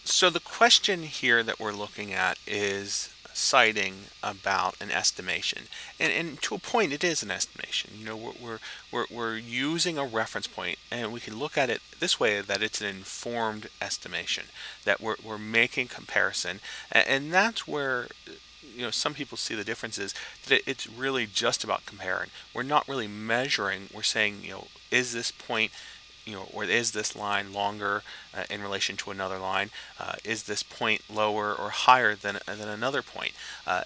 So the question here that we're looking at is citing about an estimation, and to a point, it is an estimation. We're using a reference point, and we can look at it this way: that it's an informed estimation, that we're making comparison, and that's where some people see the difference is that it's really just about comparing. We're not really measuring. We're saying, is this point, or is this line longer in relation to another line? Is this point lower or higher than another point?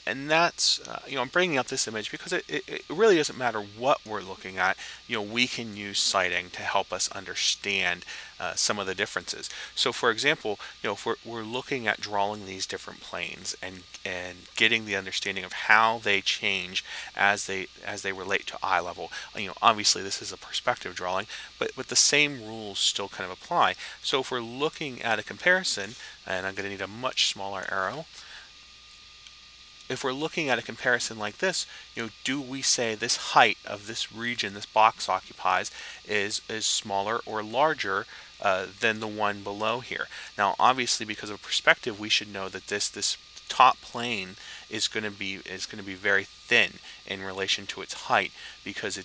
And that's, I'm bringing up this image because it really doesn't matter what we're looking at. We can use citing to help us understand some of the differences. So, for example, if we're looking at drawing these different planes and getting the understanding of how they change as they relate to eye level. Obviously this is a perspective drawing, but the same rules still kind of apply. So if we're looking at a comparison, and I'm going to need a much smaller arrow, if we're looking at a comparison like this, do we say this height of this region this box occupies is smaller or larger than the one below here? Now, obviously, because of perspective, we should know that this top plane is going to be very thin in relation to its height, because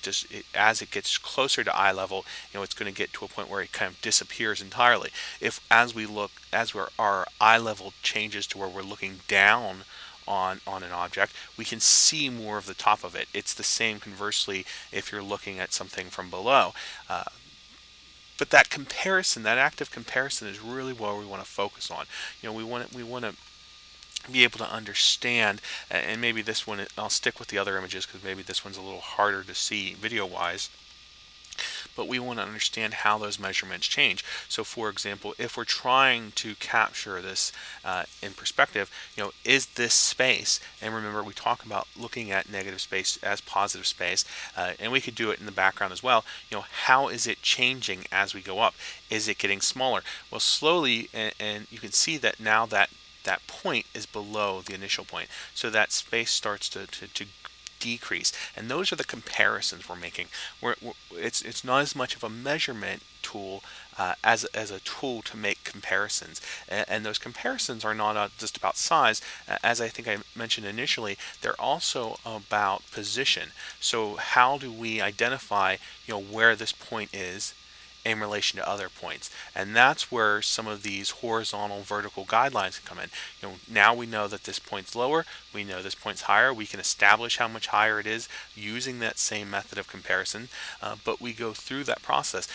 as it gets closer to eye level, it's going to get to a point where it kind of disappears entirely. If our eye level changes to where we're looking down on an object, we can see more of the top of it. It's the same conversely if you're looking at something from below. Uh, but that comparison, that active comparison, is really what we want to focus on. We want to be able to understand, and maybe this one, I'll stick with the other images because maybe this one's a little harder to see video wise, but we want to understand how those measurements change. So for example, if we're trying to capture this in perspective, is this space, and remember we talk about looking at negative space as positive space, and we could do it in the background as well, how is it changing as we go up? Is it getting smaller? Well, slowly, and you can see that now that point is below the initial point. So that space starts to decrease. And those are the comparisons we're making. It's not as much of a measurement tool as a tool to make comparisons. And those comparisons are not just about size. As I think I mentioned initially, they're also about position. So how do we identify where this point is in relation to other points? And that's where some of these horizontal vertical guidelines can come in. Now we know that this point's lower, we know this point's higher, we can establish how much higher it is using that same method of comparison, but we go through that process.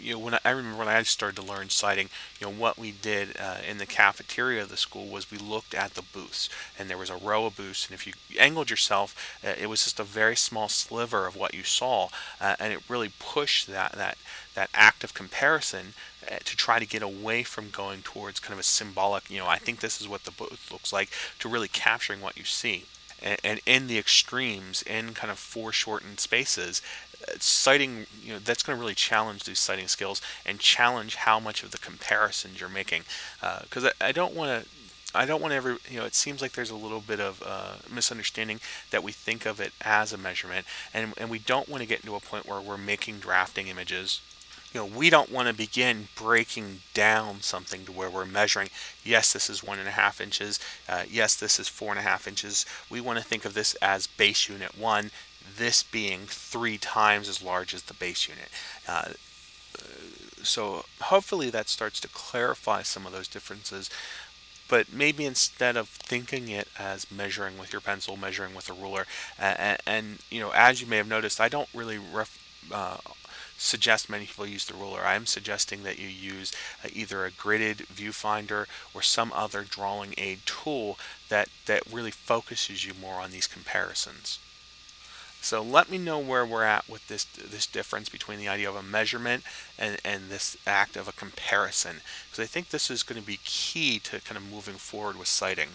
When I remember when I started to learn citing, what we did in the cafeteria of the school was we looked at the booths, and there was a row of booths, and if you angled yourself, it was just a very small sliver of what you saw, and it really pushed that act of comparison to try to get away from going towards kind of a symbolic, I think this is what the booth looks like, to really capturing what you see. And in the extremes, in kind of foreshortened spaces, citing, that's going to really challenge these citing skills and challenge how much of the comparisons you're making. Because I don't want to. I don't want to ever, it seems like there's a little bit of misunderstanding that we think of it as a measurement, and we don't want to get into a point where we're making drafting images. We don't want to begin breaking down something to where we're measuring, yes, this is 1.5 inches, yes, this is 4.5 inches. We want to think of this as base unit 1, this being 3 times as large as the base unit. Uh, so hopefully that starts to clarify some of those differences. But maybe instead of thinking it as measuring with your pencil, measuring with a ruler, as you may have noticed, I don't really suggest many people use the ruler. I'm suggesting that you use either a gridded viewfinder or some other drawing aid tool that really focuses you more on these comparisons. So let me know where we're at with this difference between the idea of a measurement and this act of a comparison, because I think this is going to be key to kind of moving forward with citing.